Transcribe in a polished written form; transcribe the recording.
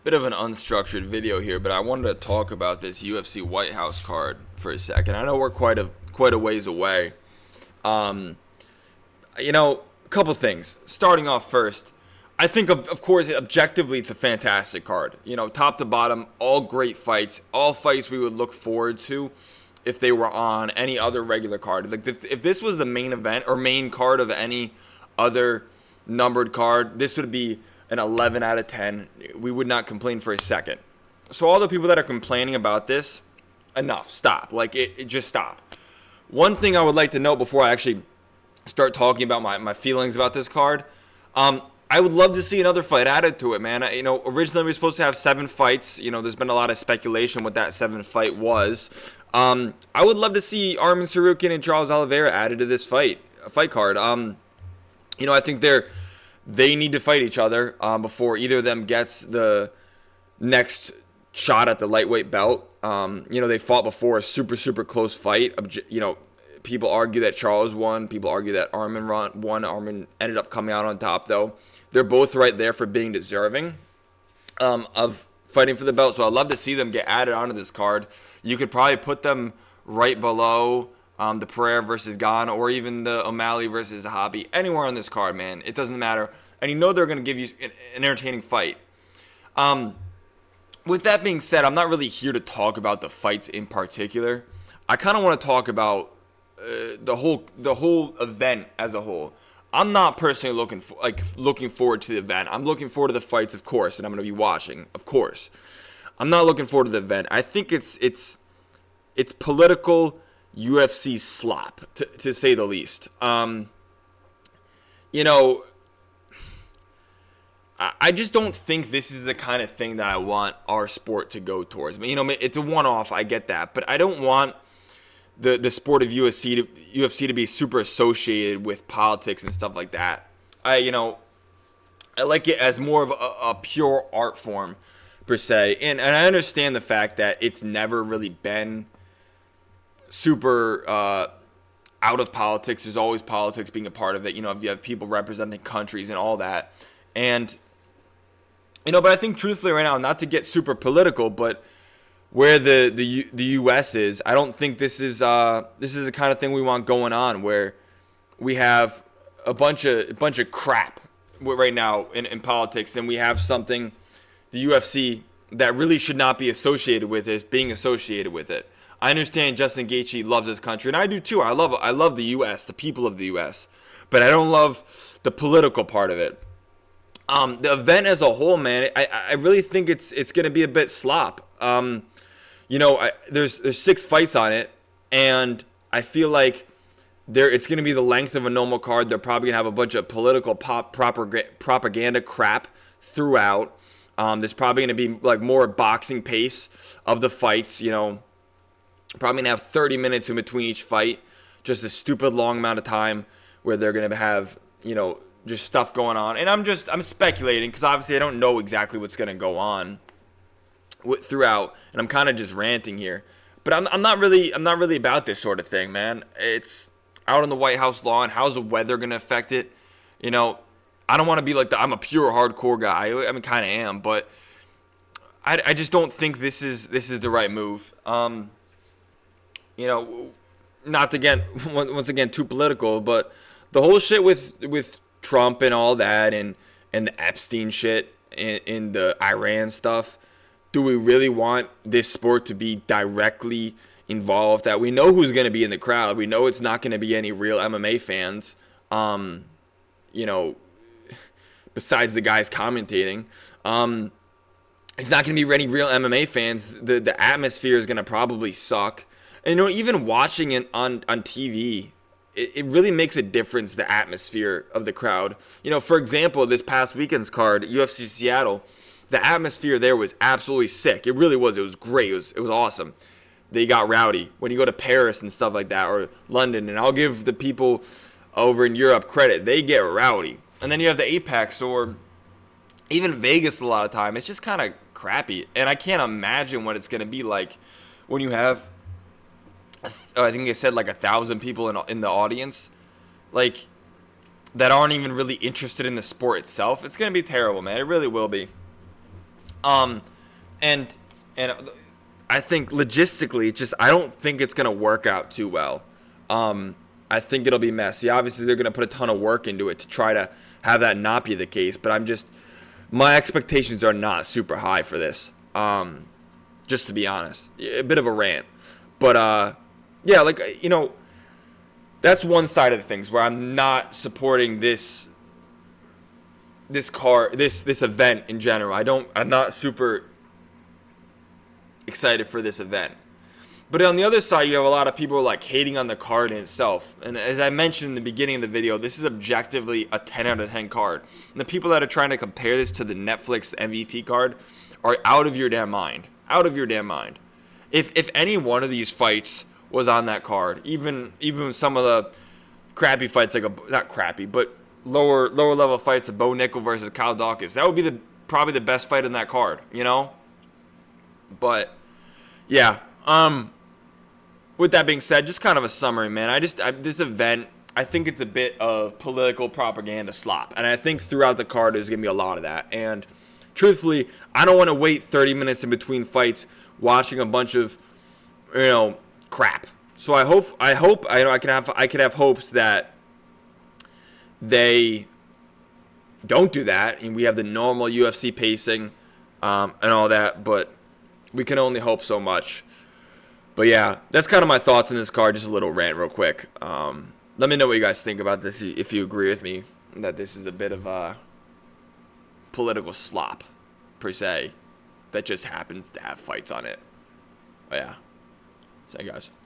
bit of an unstructured video here, but I wanted to talk about this UFC White House card for a second. I know we're quite a ways away. A couple things. Starting off first, I think of course objectively it's a fantastic card. Top to bottom, all great fights, all fights we would look forward to if they were on any other regular card. Like if this was the main event or main card of any other numbered card, this would be an 11 out of 10. We would not complain for a second. So all the people that are complaining about this, enough. Stop. It just stop. One thing I would like to note before I actually start talking about my feelings about this card, I would love to see another fight added to it, man. Originally we were supposed to have 7 fights. There's been a lot of speculation what that 7th fight was. I would love to see Arman Tsarukyan and Charles Oliveira added to this fight card. I think they need to fight each other before either of them gets the next shot at the lightweight belt. They fought before, a super, super close fight. People argue that Charles won. People argue that Arman won. Arman ended up coming out on top, though. They're both right there for being deserving of fighting for the belt. So I'd love to see them get added onto this card. You could probably put them right below the Pereira versus Gane, or even the O'Malley versus Zahabi, anywhere on this card, man. It doesn't matter. And they're going to give you an entertaining fight. With that being said, I'm not really here to talk about the fights in particular. I kind of want to talk about the whole event as a whole. I'm not personally looking forward to the event. I'm looking forward to the fights, of course, and I'm going to be watching, of course. I'm not looking forward to the event. I think it's political UFC slop, to say the least. I just don't think this is the kind of thing that I want our sport to go towards. It's a one-off, I get that, but I don't want the sport of UFC to be super associated with politics and stuff like that. I like it as more of a pure art form, per se. And I understand the fact that it's never really been super out of politics. There's always politics being a part of it. You have people representing countries and all that. And, but I think truthfully right now, not to get super political, but where the U.S. is, I don't think this is the kind of thing we want going on, where we have a bunch of crap right now in politics, and we have something, the UFC, that really should not be associated with it, being associated with it. I understand Justin Gaethje loves his country, and I do too. I love the U.S., the people of the U.S., but I don't love the political part of it. The event as a whole, man, I really think it's going to be a bit slop. There's 6 fights on it, and I feel like it's going to be the length of a normal card. They're probably going to have a bunch of political propaganda crap throughout. There's probably going to be more boxing pace of the fights. Probably going to have 30 minutes in between each fight, just a stupid long amount of time where they're going to have just stuff going on. And I'm speculating because obviously I don't know exactly what's going to go on throughout, and I'm kind of just ranting here. But I'm not really about this sort of thing, man. It's out on the White House lawn. How's the weather going to affect it? I don't want to be I'm a pure hardcore guy. Kind of am, but I just don't think this is the right move. Not to get once again too political, but the whole shit with Trump and all that, and the Epstein shit and the Iran stuff. Do we really want this sport to be directly involved? That we know who's going to be in the crowd. We know it's not going to be any real MMA fans. Besides the guys commentating. It's not going to be any real MMA fans. The atmosphere is going to probably suck. And even watching it on TV, it really makes a difference, the atmosphere of the crowd. For example, this past weekend's card, UFC Seattle, the atmosphere there was absolutely sick. It really was. It was great. It was awesome. They got rowdy. When you go to Paris and stuff like that, or London, and I'll give the people over in Europe credit, they get rowdy. And then you have the Apex or even Vegas a lot of time. It's just kind of crappy. And I can't imagine what it's going to be like when you have, I think they said 1,000 people in the audience, that aren't even really interested in the sport itself. It's going to be terrible, man. It really will be. And I think logistically, I don't think it's gonna work out too well. I think it'll be messy. Obviously, they're gonna put a ton of work into it to try to have that not be the case. But my expectations are not super high for this. Just to be honest, a bit of a rant. But yeah, that's one side of the things where I'm not supporting this event in general. I'm not super excited for this event. But on the other side, you have a lot of people like hating on the card in itself. And as I mentioned in the beginning of the video, this is objectively a 10 out of 10 card. And the people that are trying to compare this to the Netflix MVP card are out of your damn mind. Out of your damn mind. If any one of these fights was on that card, even some of the crappy fights, not crappy, but lower level fights of Bo Nickel versus Kyle Dawkins, that would be probably the best fight in that card, you know? But yeah, with that being said, just kind of a summary, man. This event, I think it's a bit of political propaganda slop, and I think throughout the card there's gonna be a lot of that. And truthfully, I don't want to wait 30 minutes in between fights watching a bunch of, crap. So I could have hopes that they don't do that, and we have the normal UFC pacing and all that. But we can only hope so much. But yeah, that's kind of my thoughts on this card. Just a little rant real quick. Let me know what you guys think about this, if you agree with me that this is a bit of a political slop, per se, that just happens to have fights on it. But yeah. So, guys.